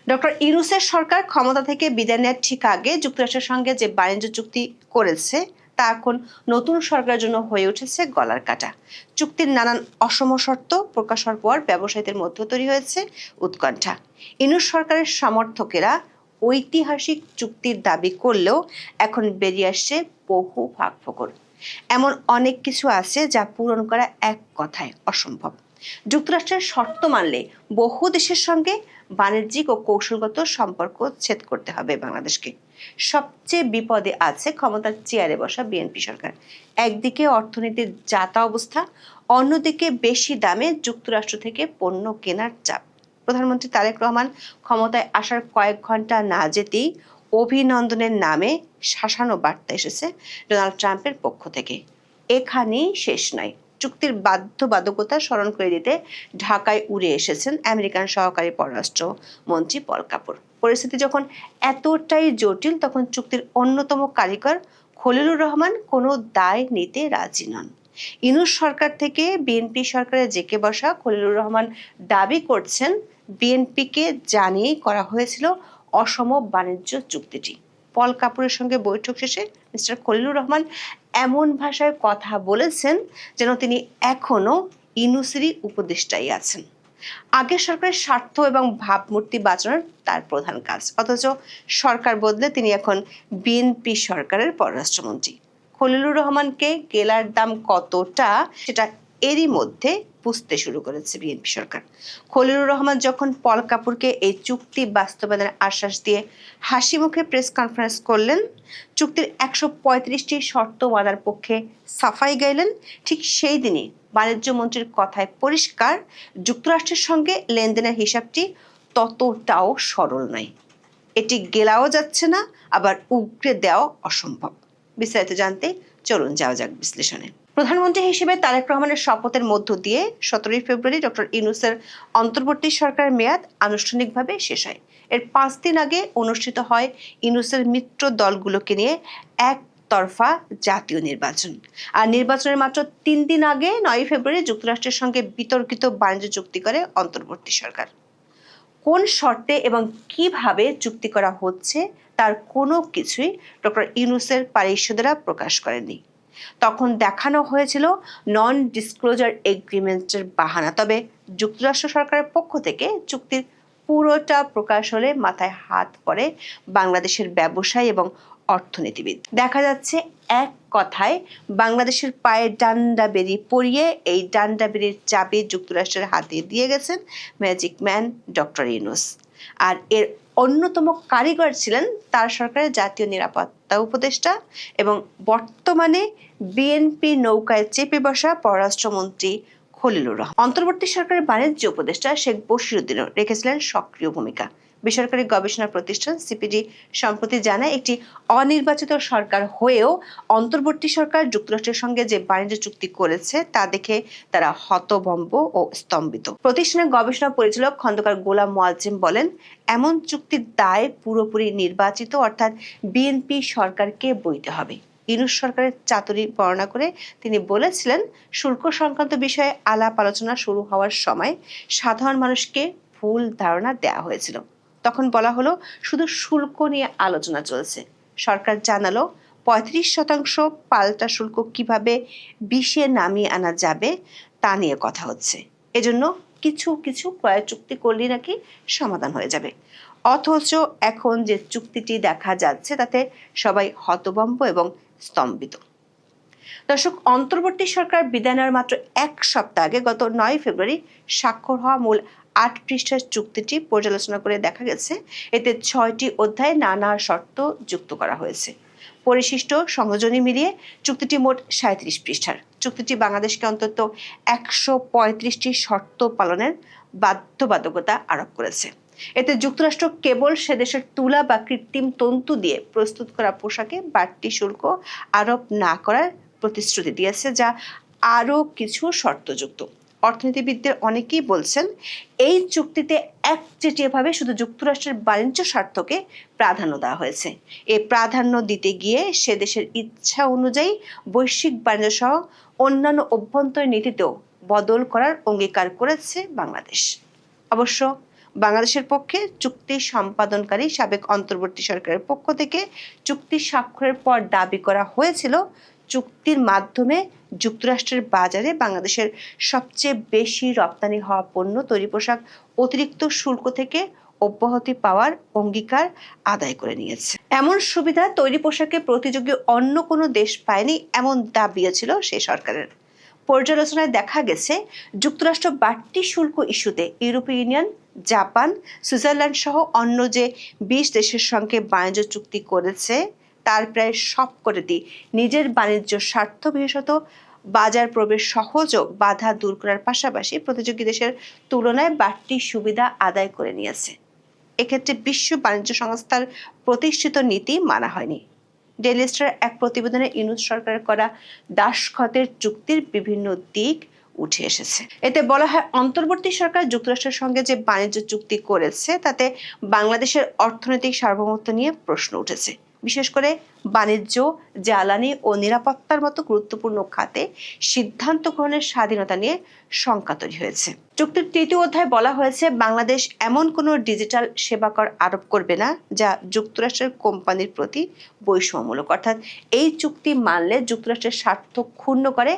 Doctor ইউনূসের সরকার ক্ষমতা থেকে বিদায় নেওয়ার ঠিক আগে যুক্তরাষ্ট্রের সঙ্গে যে বাণিজ্য চুক্তি করেছে তা এখন নতুন সরকারের জন্য হয়ে উঠেছে গলার কাটা। চুক্তির নানান অসম শর্ত প্রকাশ হওয়ার পর ব্যবসায়ীদের মধ্যে তৈরি হয়েছে উৎকণ্ঠা। ইউনূস সরকারের সমর্থকেরা ঐতিহাসিক চুক্তির দাবি করলেও এখন বেরিয়ে আসছে বহু ফাঁকফোকর। এমন অনেক কিছু আছে যা পূরণ করা এক কথায় অসম্ভব। যুক্তরাষ্ট্রের শর্ত মানলে বহু দেশের সঙ্গে বাণিজ্যিক ও কৌশলগত সম্পর্ক ছেদ করতে হবে বাংলাদেশকে। সবচেয়ে বিপদে আছে ক্ষমতার চেয়ারে বসা বিএনপি সরকার। একদিকে অর্থনীতির যাতা অবস্থা, অন্যদিকে বেশি দামে যুক্তরাষ্ট্র থেকে পণ্য কেনার চাপ। প্রধানমন্ত্রী তারেক রহমান ক্ষমতায় আসার কয়েক ঘন্টা না যেতেই অভিনন্দনের নামে শাসানো বার্তা এসেছে ডোনাল্ড ট্রাম্পের পক্ষ থেকে। এখানেই শেষ নয়, চুক্তির বাধ্যবাধকতা স্মরণ করে দিতে ঢাকায় উড়ে এসেছেন আমেরিকান সহকারী পররাষ্ট্র মন্ত্রী পল কাপুর। পরিস্থিতি যখন এতটাই জটিল, তখন চুক্তির অন্যতম কারিগর খলিলুর রহমান কোনো দায় নিতে রাজি নন। ইউনূস সরকার থেকে বিএনপি সরকারে জেকে বসা খলিলুর রহমান দাবি করছেন বিএনপিকে জানিয়েই করা হয়েছিল অসম বাণিজ্য চুক্তিটি। পল কাপুরের সঙ্গে বৈঠক শেষে মিস্টার খলিলুর রহমান এমন ভাষায় কথা বলেছেন যেন তিনি এখনো ইউনূসেরই উপদেষ্টাই আছেন। আগের সরকারের স্বার্থ এবং ভাবমূর্তি বাঁচানোর তার প্রধান কাজ, অথচ সরকার বদলে তিনি এখন বিএনপি সরকারের পররাষ্ট্রমন্ত্রী। খলিলুর রহমানকে গেলার দাম কতটা সেটা এরই মধ্যে বুঝতে শুরু করেছে বিএনপি সরকার। খলিলুর রহমান যখন পল কাপুরকে এই চুক্তি বাস্তবায়নের আশ্বাস দিয়ে হাসি মুখে প্রেস কনফারেন্স করলেন, চুক্তির ১৩৫টি শর্ত মানার পক্ষে সাফাই গাইলেন, ঠিক সেই দিনই বাণিজ্য মন্ত্রীর কথায় পরিষ্কার যুক্তরাষ্ট্রের সঙ্গে লেনদেনের হিসাবটি ততটাও সরল নয়। এটি গেলাও যাচ্ছে না, আবার উগরে দেওয়া অসম্ভব। বিস্তারিত জানতে চলুন যাওয়া যাক বিশ্লেষণে। প্রধানমন্ত্রী হিসেবে তারেক রহমানের শপথের মধ্য দিয়ে ১৭ ফেব্রুয়ারি ডক্টর ইউনূসের অন্তর্বর্তী সরকারের মেয়াদ আনুষ্ঠানিকভাবে শেষ হয়। এর ৫ দিন আগে অনুষ্ঠিত হয় ইউনূসের মিত্র দলগুলোকে নিয়ে একতরফা জাতীয় নির্বাচন। আর নির্বাচনের মাত্র ৩ দিন আগে ৯ ফেব্রুয়ারি যুক্তরাষ্ট্রের সঙ্গে বিতর্কিত বাণিজ্য চুক্তি করে অন্তর্বর্তী সরকার। কোন শর্তে এবং কিভাবে চুক্তি করা হচ্ছে তার কোনো কিছুই ডক্টর ইউনূসের পারিষদেরা প্রকাশ করেননি। তখন দেখানো হয়েছিল নন ডিসক্লোজার এগ্রিমেন্টের বাহানা। তবে যুক্তরাষ্ট্র সরকারের পক্ষ থেকে চুক্তির পুরোটা প্রকাশ হলে মাথায় হাত পড়ে বাংলাদেশের ব্যবসায়ী এবং অর্থনীতিবিদ। দেখা যাচ্ছে এক কথায় বাংলাদেশের পায়ে ডান্ডা বেরি পরিয়ে এই ডান্ডা বেরির চাবি যুক্তরাষ্ট্রের হাতে দিয়ে গেছেন ম্যাজিক ম্যান ডক্টর ইউনূস। আর এর অন্যতম কারিগর ছিলেন তার সরকারের জাতীয় নিরাপত্তা উপদেষ্টা এবং বর্তমানে বিএনপি নৌকায় চেপে বসা পররাষ্ট্রমন্ত্রী খলিলুর রহমান। অন্তর্বর্তী সরকারের বাণিজ্য উপদেষ্টা শেখ বশিরউদ্দিনও রেখেছিলেন সক্রিয় ভূমিকা। বেসরকারি গবেষণা প্রতিষ্ঠান সিপিডি সম্প্রতি জানায়, একটি অনির্বাচিত সরকার হয়েও অন্তর্বর্তী সরকার যুক্তরাষ্ট্রের সঙ্গে যে বাণিজ্য চুক্তি করেছে তা দেখে তারা হতভম্ব ও স্তম্ভিত। প্রতিষ্ঠানের গবেষণা পরিচালক খন্দকার গোলাম মোয়াজ্জেম বলেন, এমন চুক্তির দায় পুরোপুরি নির্বাচিত অর্থাৎ বিএনপি সরকারকে বইতে হবে। ইউনূস সরকারের চাতুরি বর্ণনা করে তিনি বলেছিলেন, শুল্ক সংক্রান্ত বিষয়ে আলাপ আলোচনা শুরু হওয়ার সময় সাধারণ মানুষকে ভুল ধারণা দেওয়া হয়েছিল। তখন বলা হলো শুধু শুল্ক নিয়ে আলোচনা চলছে। সরকার জানালো ৩৫% পাল্টা শুল্ক কিভাবে ২০-এ নামিয়ে আনা যাবে তা নিয়ে কথা হচ্ছে। এজন্য কিছু কিছু ক্রয় চুক্তি করলেই নাকি সমাধান হয়ে যাবে। অথচ এখন যে চুক্তিটি দেখা যাচ্ছে তাতে সবাই হতভম্ব এবং স্তম্ভিত। দর্শক, অন্তর্বর্তী সরকার বিদায় নেওয়ার মাত্র ১ সপ্তাহ আগে গত ৯ ফেব্রুয়ারি স্বাক্ষর হওয়া মূল ৮ পৃষ্ঠার চুক্তিটি পর্যালোচনা করে দেখা গেছে এতে ৬টি অধ্যায়ে নানা শর্ত যুক্ত করা হয়েছে। পরিশিষ্ট সংযোজনী মিলিয়ে চুক্তিটি মোট ৩৭ পৃষ্ঠার। চুক্তিটি বাংলাদেশকে অন্তত ১৩৫টি শর্ত পালনের বাধ্যবাধকতা আরোপ করেছে। এতে যুক্তরাষ্ট্র কেবল সে দেশের তুলা বা কৃত্রিম তন্তু দিয়ে প্রস্তুত করা পোশাকে বাড়তি শুল্ক আরোপ না করার প্রতিশ্রুতি দিয়েছে, যা আরও কিছু শর্তযুক্ত। অর্থনীতিবিদদের অনেকেই বলছেন, এই চুক্তিতে একচেটিয়াভাবে শুধু যুক্তরাষ্ট্রের বাণিজ্য স্বার্থকে প্রাধান্য দেওয়া হয়েছে। এই প্রাধান্য দিতে গিয়ে সে দেশের ইচ্ছা অনুযায়ী বৈশ্বিক বাণিজ্য সহ অন্যান্য অভ্যন্তরীণ নীতিতেও বদল করার অঙ্গীকার করেছে বাংলাদেশ। অবশ্য বাংলাদেশের পক্ষে চুক্তি সম্পাদনকারী সাবেক অন্তর্বর্তী সরকারের পক্ষ থেকে চুক্তি স্বাক্ষরের পর দাবি করা হয়েছিল চুক্তির মাধ্যমে যুক্তরাষ্ট্রের বাজারে বাংলাদেশের সবচেয়ে বেশি রপ্তানি হওয়া পণ্য তৈরি পোশাক অতিরিক্ত শুল্ক থেকে অব্যাহতি পাওয়ার অঙ্গীকার আদায় করে নিয়েছে। এমন সুবিধা তৈরি পোশাকে প্রতিযোগী অন্য কোনো দেশ পায়নি, এমন দাবিও ছিল সেই সরকারের। পর্যালোচনায় দেখা গেছে যুক্তরাষ্ট্র বাড়তি শুল্ক ইস্যুতে ইউরোপীয় ইউনিয়ন, জাপান, সুইজারল্যান্ড সহ অন্য যে 20 দেশের সঙ্গে বাণিজ্য চুক্তি করেছে তার প্রায় সবকটি নিজের বাণিজ্য স্বার্থ বিশেষত বাজার প্রবেশ সহজ ও বাধা দূর করার পাশাপাশি প্রতিযোগী দেশের তুলনায় বাড়তি সুবিধা আদায় করে নিয়েছে। এক্ষেত্রে বিশ্ব বাণিজ্য সংস্থার প্রতিষ্ঠিত নীতি মানা হয়নি। ডেইলি স্টার এক প্রতিবেদনে ইউনূস সরকারের করা দাসখতের চুক্তির বিভিন্ন দিক উঠে এসেছে। এতে বলা হয়, অন্তর্বর্তী সরকার যুক্তরাষ্ট্রের সঙ্গে যে বাণিজ্য চুক্তি করেছে তাতে বাংলাদেশের অর্থনৈতিক সার্বভৌমত্ব নিয়ে প্রশ্ন উঠেছে। বিশেষ করে বাণিজ্য, জ্বালানি ও নিরাপত্তার মতো গুরুত্বপূর্ণ খাতে সিদ্ধান্ত গ্রহণের স্বাধীনতা নিয়ে শঙ্কা তৈরি হয়েছে। চুক্তির 3য় অধ্যায়ে বলা হয়েছে, বাংলাদেশ এমন কোনো ডিজিটাল সেবা কর আরোপ করবে না যা যুক্তরাষ্ট্রের কোম্পানির প্রতি বৈষম্যমূলক। অর্থাৎ এই চুক্তি মানলে যুক্তরাষ্ট্রের স্বার্থ ক্ষুণ্ণ করে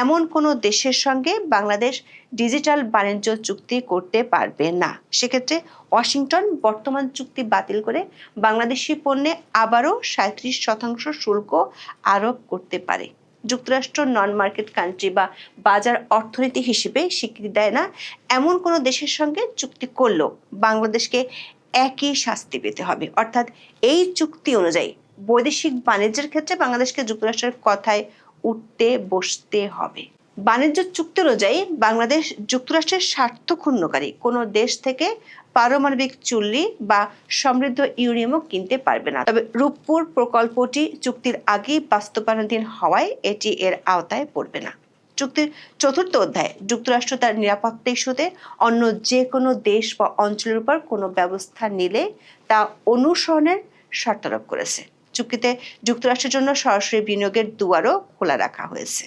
এমন কোনো দেশের সঙ্গে বাংলাদেশ ডিজিটাল বাণিজ্য চুক্তি করতে পারবে না। সেক্ষেত্রে ওয়াশিংটন বর্তমান চুক্তি বাতিল করে বাংলাদেশি পণ্যে আবারও 37% শুল্ক আরোপ করতে পারে। যুক্তরাষ্ট্র নন মার্কেট কান্ট্রি বা বাজার অর্থনীতি হিসেবে স্বীকৃতি দেয় না এমন কোনো দেশের সঙ্গে চুক্তি করলেও বাংলাদেশকে একই শাস্তি পেতে হবে। অর্থাৎ এই চুক্তি অনুযায়ী বৈদেশিক বাণিজ্যের ক্ষেত্রে বাংলাদেশকে যুক্তরাষ্ট্রের কথায় উঠতে বসতে হবে। বাণিজ্য চুক্তি অনুযায়ী বাংলাদেশ যুক্তরাষ্ট্রের স্বার্থ ক্ষুণ্ণকারী কোনো দেশ থেকে পারমাণবিক চুল্লি বা সমৃদ্ধ ইউরেনিয়ামও কিনতে পারবে না। তবে রূপপুর প্রকল্পটি চুক্তির আগেই বাস্তবায়নাধীন হওয়ায় এটি এর আওতায় পড়বে না। চুক্তির 4র্থ অধ্যায়ে যুক্তরাষ্ট্র তার নিরাপত্তা ইস্যুতে অন্য যে কোনো দেশ বা অঞ্চলের উপর কোনো ব্যবস্থা নিলে তা অনুসরণের শর্তারোপ করেছে। চুক্তিতে যুক্তরাষ্ট্রের জন্য সরাসরি বিনিয়োগের দুয়ারও খোলা রাখা হয়েছে।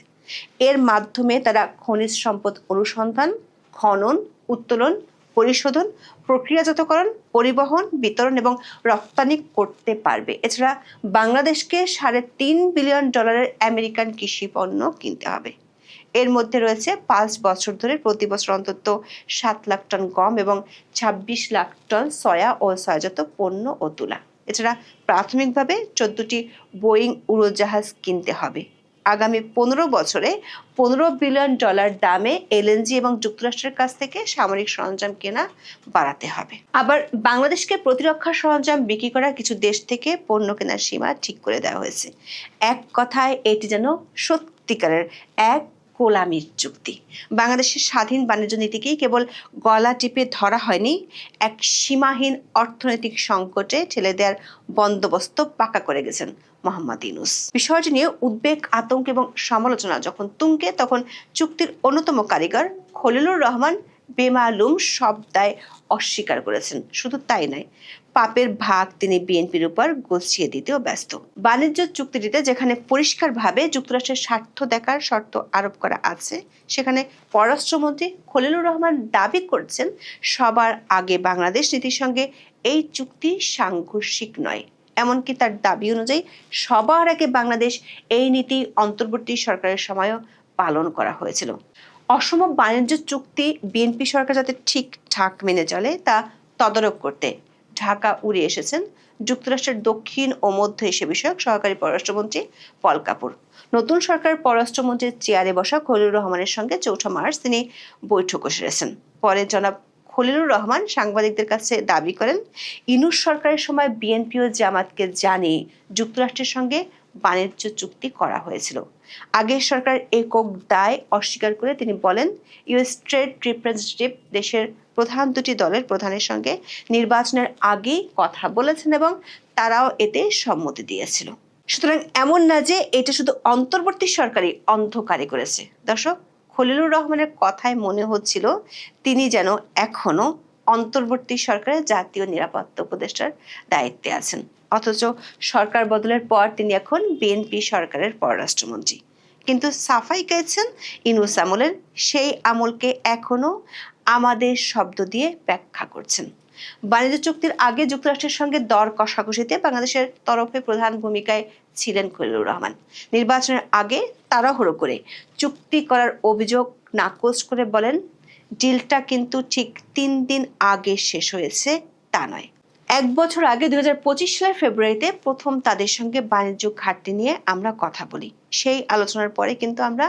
এর মাধ্যমে তারা খনিজ সম্পদ অনুসন্ধান, খনন, উত্তোলন, পরিশোধন, প্রক্রিয়াজাতকরণ, পরিবহন, বিতরণ এবং রপ্তানি করতে পারবে। এছাড়া বাংলাদেশকে $3.5 বিলিয়ন আমেরিকান কৃষি পণ্য কিনতে হবে। এর মধ্যে রয়েছে 5 বছর ধরে প্রতি বছর অন্তত 7 লাখ টন গম এবং 26 লাখ টন সয়া ও সয়াজাত পণ্য ও তুলা। এছাড়া প্রাথমিকভাবে 14টি বোয়িং উড়োজাহাজ কিনতে হবে। আগামী 15 বছরে $15 বিলিয়ন দামে এলএনজি এবং যুক্তরাষ্ট্রের কাছ থেকে সামরিক সরঞ্জাম কেনা বাড়াতে হবে। আবার বাংলাদেশকে প্রতিরক্ষা সরঞ্জাম বিক্রি করা কিছু দেশ থেকে পণ্য কেনার সীমা ঠিক করে দেওয়া হয়েছে। এক কথায় এটি যেন সত্যিকারের এক গোলামির চুক্তি। বাংলাদেশের স্বাধীন বাণিজ্য নীতিকেই কেবল গলা টিপে ধরা হয়নি, এক সীমাহীন অর্থনৈতিক সংকটে ঠেলে দেওয়ার বন্দোবস্ত পাকা করে গেছেন মোহাম্মদ ইউনূস। বিষয়টি নিয়ে উদ্বেগ, আতঙ্ক এবং সমালোচনা যখন তুঙ্গে, তখন চুক্তির অন্যতম কারিগর খলিলুর রহমান বেমালুম সব দায় অস্বীকার করেছেন। শুধু তাই নয়, পাপের ভাগ তিনি বিএনপির উপর গছিয়ে দিতেও ব্যস্ত। বাণিজ্য চুক্তিটিতে যেখানে পরিষ্কারভাবে যুক্তরাষ্ট্রের স্বার্থ দেখার শর্ত আরোপ করা আছে, সেখানে পররাষ্ট্রমন্ত্রী খলিলুর রহমান দাবি করছেন সবার আগে বাংলাদেশ নীতির সঙ্গে এই চুক্তি সাংঘর্ষিক নয়। এমনকি তার দাবি অনুযায়ী সবার আগে বাংলাদেশ এই নীতি অন্তর্বর্তী সরকারের সময়ও পালন করা হয়েছিল। অসম বাণিজ্য চুক্তি বিএনপি সরকার যাতে ঠিকঠাক মেনে চলে তা তদারক করতে ঢাকা উড়ে এসেছেন যুক্তরাষ্ট্রের দক্ষিণ ও মধ্য এশিয়া বিষয়ক সহকারী পররাষ্ট্রমন্ত্রী পল কাপুর। নতুন সরকার পররাষ্ট্রমন্ত্রীর চেয়ারে বসা খলিলুর রহমানের সঙ্গে 4 মার্চ তিনি বৈঠকও সেরেছেন। পরে জনাব খলিলুর রহমান সাংবাদিকদের কাছে দাবি করেন, ইউনূস সরকারের সময় বিএনপি ও জামাতকে জানিয়ে যুক্তরাষ্ট্রের সঙ্গে বাণিজ্য চুক্তি করা হয়েছিল। আগের সরকার একক দায় অস্বীকার করে তিনি বলেন, ইউএস ট্রেড রিপ্রেজেন্টেটিভ দেশের প্রধান 2টি দলের প্রধানের সঙ্গে নির্বাচনের আগেই কথা বলেছেন এবং তারাও এতে সম্মতি দিয়েছিল। সুতরাং এমন না যে এটা শুধু অন্তর্বর্তী সরকারই অন্ধকারে করেছে। দর্শক, খলিলুর রহমানের কথায় মনে হচ্ছিল তিনি যেন এখনো অন্তর্বর্তী সরকারের জাতীয় নিরাপত্তা উপদেষ্টার দায়িত্বে আছেন, অথচ সরকার বদলের পর তিনি এখন বিএনপি সরকারের পররাষ্ট্রমন্ত্রী। কিন্তু সাফাই গাইছেন ইউনূস আমলের সেই আমলকে এখনো আমাদের শব্দ দিয়ে ব্যাখ্যা করছেন। বাণিজ্য চুক্তির আগে যুক্তরাষ্ট্রের সঙ্গে দর কষাকষিতে বাংলাদেশের তরফে প্রধান ভূমিকায় ছিলেন খলিলুর রহমান। নির্বাচনের আগে তাড়াহুড়ো করে চুক্তি করার অভিযোগ নাকচ করে বলেন, ডিলটা কিন্তু ঠিক 3 দিন আগে শেষ হয়েছে তা নয়। 1 বছর আগে 2025 সালের ফেব্রুয়ারিতে প্রথম তাদের সঙ্গে বাণিজ্য ঘাটতি নিয়ে আমরা কথা বলি। সেই আলোচনার পরে কিন্তু আমরা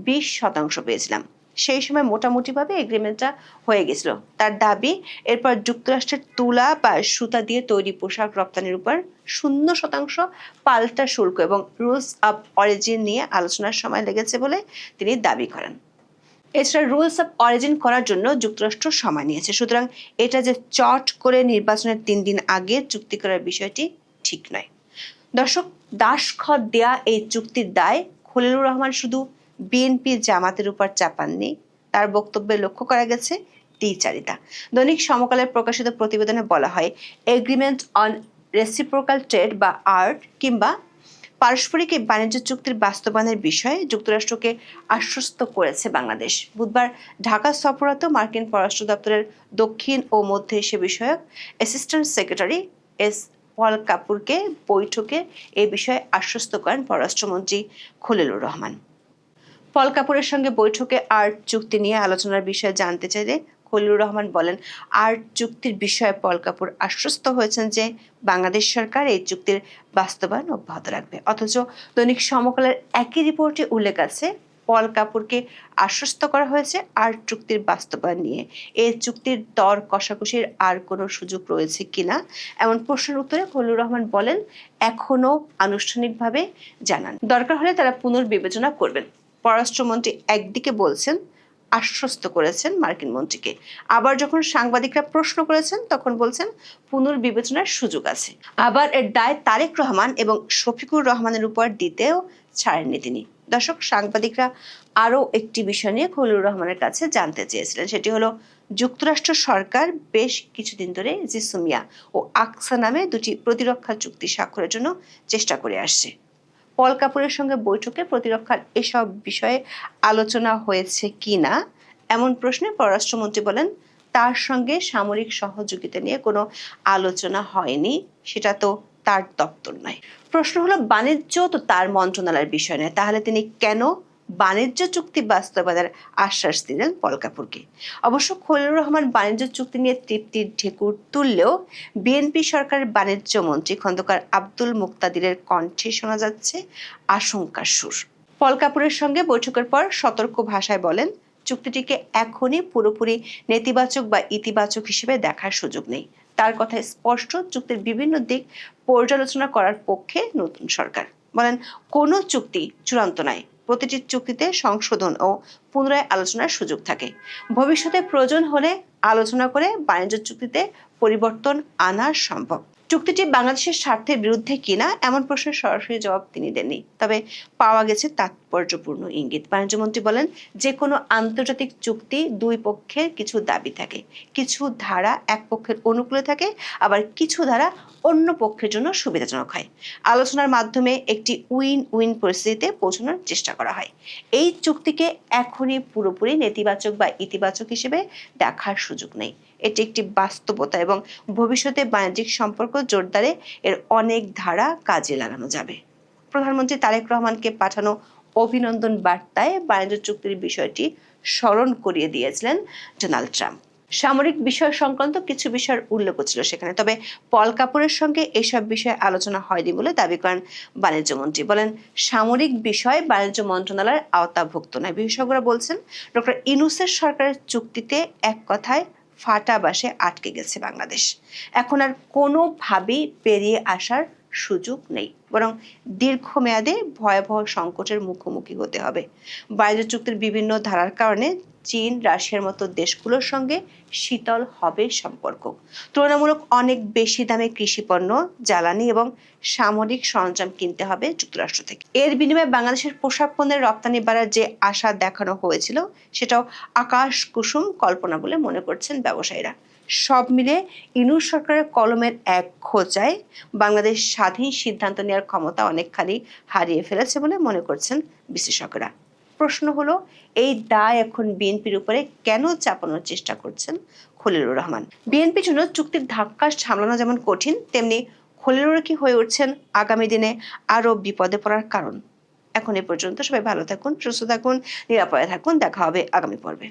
20% পেয়েছিলাম। সেই সময় মোটামুটিভাবে এগ্রিমেন্টটা হয়ে গেছিল। তার দাবি, এরপর যুক্তরাষ্ট্রের তুলা বা সুতা দিয়ে তৈরি পোশাক রপ্তানির উপর 0% পাল্টা শুল্ক এবং রুলস অব অরিজিন নিয়ে আলোচনার সময় লেগেছে বলে তিনি দাবি করেন। এছাড়া রুলস অব অরিজিন করার জন্য যুক্তরাষ্ট্র সময় নিয়েছে। সুতরাং এটা যে চট করে নির্বাচনের 3 দিন আগে চুক্তি করার বিষয়টি ঠিক নয়। দর্শক, দাসখত দেয়া এই চুক্তির দায় খলিলুর রহমান শুধু বিএনপি জামাতের উপর চাপাননি, তার বক্তব্যে লক্ষ্য করা গেছে দ্বিচারিতা। দৈনিক সমকালের প্রকাশিত প্রতিবেদনে বলা হয়, এগ্রিমেন্ট অন রেসিপ্রোকাল ট্রেড বা আর্ট কিংবা পারস্পরিক বাণিজ্য চুক্তির বাস্তবায়নের বিষয়ে যুক্তরাষ্ট্রকে আশ্বস্ত করেছে বাংলাদেশ। বুধবার ঢাকা সফররত মার্কিন পররাষ্ট্র দপ্তরের দক্ষিণ ও মধ্য এশিয়া বিষয়ক অ্যাসিস্ট্যান্ট সেক্রেটারি এস পল কাপুরকে বৈঠকে এ বিষয়ে আশ্বস্ত করেন পররাষ্ট্রমন্ত্রী খলিলুর রহমান। পল কাপুরের সঙ্গে বৈঠকে আর্ট চুক্তি নিয়ে আলোচনার বিষয়ে জানতে চাইলে খলিলুর রহমান বলেন, আর্ট চুক্তির বিষয়ে পল কাপুর আশ্বস্ত হয়েছেন যে বাংলাদেশ সরকার এই চুক্তির বাস্তবায়ন অব্যাহত রাখবে। অথচ দৈনিক সমকালের একই রিপোর্টে উল্লেখ আছে, পল কাপুরকে আশ্বস্ত করা হয়েছে আর্ট চুক্তির বাস্তবায়ন নিয়ে। এই চুক্তির দর কষাকষির আর কোনো সুযোগ রয়েছে কিনা এমন প্রশ্নের উত্তরে খলিলুর রহমান বলেন, এখনো আনুষ্ঠানিকভাবে জানান, দরকার হলে তারা পুনর্বিবেচনা করবেন। পররাষ্ট্রমন্ত্রী একদিকে বলছেন, আশ্বস্ত করেছেন মার্কিন মন্ত্রীকে, আবার যখন সাংবাদিকরা প্রশ্ন করেছেন তখন বলছেন পুনর্বিবেচনার সুযোগ আছে। আবার এর দায় তারেক রহমান এবং শফিকুর রহমানের উপর দিতেও ছাড়েননি তিনি। দর্শক, সাংবাদিকরা আরও একটি বিষয় নিয়ে খলিলুর রহমানের কাছে জানতে চেয়েছিলেন, সেটি হলো যুক্তরাষ্ট্র সরকার বেশ কিছুদিন ধরে জিসুমিয়া ও আকসা নামে 2টি প্রতিরক্ষা চুক্তি স্বাক্ষরের জন্য চেষ্টা করে আসছে। পল কাপুরের সঙ্গে বৈঠকে প্রতিরক্ষার এসব বিষয়ে আলোচনা হয়েছে কিনা এমন প্রশ্নে পররাষ্ট্রমন্ত্রী বলেন, তার সঙ্গে সামরিক সহযোগিতা নিয়ে কোনো আলোচনা হয়নি, সেটা তো তার দপ্তর নয়। প্রশ্ন হলো, বাণিজ্য তো তার মন্ত্রণালয়ের বিষয় নয়, তাহলে তিনি কেন বাণিজ্য চুক্তি বাস্তবায়নের আশ্বাস দিলেন পল কাপুরকে? অবশ্য খলিলুর রহমান বাণিজ্য চুক্তি নিয়ে তৃপ্তির ঢেকুর তুললেও বিএনপি সরকারের বাণিজ্য মন্ত্রী খন্দকার আব্দুল মুক্তাদিরের কণ্ঠে শোনা যাচ্ছে আশঙ্কার সুর। পল কাপুরের সঙ্গে বৈঠকের পর সতর্ক ভাষায় বলেন, চুক্তিটিকে এখনই পুরোপুরি নেতিবাচক বা ইতিবাচক হিসেবে দেখার সুযোগ নেই। তার কথায় স্পষ্ট, চুক্তির বিভিন্ন দিক পর্যালোচনা করার পক্ষে নতুন সরকার। বলেন, কোনো চুক্তি চূড়ান্ত নয়, প্রতিটি চুক্তিতে সংশোধন ও পুনরায় আলোচনার সুযোগ থাকে। ভবিষ্যতে প্রয়োজন হলে আলোচনা করে বাণিজ্য চুক্তিতে পরিবর্তন আনা সম্ভব। চুক্তিটি বাংলাদেশের স্বার্থের বিরুদ্ধে কিনা এমন প্রশ্নের সরাসরি জবাব তিনি দেননি, তবে পাওয়া গেছে তাৎপর্যপূর্ণ ইঙ্গিত। বাণিজ্যমন্ত্রী বলেন, যে কোনো আন্তর্জাতিক চুক্তি দুই পক্ষের কিছু দাবি থাকে, কিছু ধারা এক পক্ষের অনুকূলে থাকে, আবার কিছু ধারা অন্য পক্ষের জন্য সুবিধাজনক হয়। আলোচনার মাধ্যমে একটি উইন উইন পরিস্থিতিতে পৌঁছানোর চেষ্টা করা হয়। এই চুক্তিকে এখনই পুরোপুরি নেতিবাচক বা ইতিবাচক হিসেবে দেখার সুযোগ নেই। এটি একটি বাস্তবতা এবং ভবিষ্যতে বাণিজ্যিক সম্পর্ক জোরদারে এর অনেক ধারা কাজে লাগানো যাবে। প্রধানমন্ত্রী তারেক রহমানকে পাঠানো অভিনন্দন বার্তায় বাণিজ্য চুক্তির বিষয়টি স্মরণ করিয়ে দিয়েছিলেন ডোনাল্ড ট্রাম্প। সামরিক বিষয় সংক্রান্ত কিছু বিষয়ের উল্লেখ ছিল সেখানে, তবে পল কাপুরের সঙ্গে এসব বিষয়ে আলোচনা হয়নি বলে দাবি করেন বাণিজ্যমন্ত্রী। বলেন, সামরিক বিষয় বাণিজ্য মন্ত্রণালয়ের আওতাভুক্ত নয়। বিশেষজ্ঞরা বলছেন, ডক্টর ইউনূসের সরকারের চুক্তিতে এক কথায় ফাটা বাসে আটকে গেছে বাংলাদেশ। এখন আর কোনোভাবেই পেরিয়ে আসার সুযোগ নেই, বরং দীর্ঘমেয়াদে ভয়াবহ সংকটের মুখোমুখি হতে হবে। বাণিজ্য চুক্তির বিভিন্ন ধারার কারণে চীন, রাশিয়ার মতো দেশগুলোর সঙ্গে শীতল হবে সম্পর্ক। তুলনামূলক অনেক বেশি দামে কৃষিপণ্য, জ্বালানি এবং সামরিক সরঞ্জাম কিনতে হবে যুক্তরাষ্ট্র থেকে। এর বিনিময়ে বাংলাদেশের পোশাক পণ্যের রপ্তানি বাড়ার যে আশা দেখানো হয়েছিল, সেটাও আকাশ কুসুম কল্পনা বলে মনে করছেন ব্যবসায়ীরা। সব মিলে ইউনূস সরকারের কলমের এক খোঁচায় বাংলাদেশ স্বাধীন সিদ্ধান্ত নেওয়ার ক্ষমতা অনেকখানি হারিয়ে ফেলেছে বলে মনে করছেন বিশেষজ্ঞরা। প্রশ্ন হলো, এই দায় এখন বিএনপির উপরে কেন চাপানোর চেষ্টা করছেন খলিলুর রহমান? বিএনপির জন্য চুক্তির ধাক্কা সামলানো যেমন কঠিন, তেমনি খলিলুর কি হয়ে উঠছেন আগামী দিনে আরো বিপদে পড়ার কারণ? এখন এ পর্যন্ত। সবাই ভালো থাকুন, সুস্থ থাকুন, নিরাপদে থাকুন। দেখা হবে আগামী পর্বে।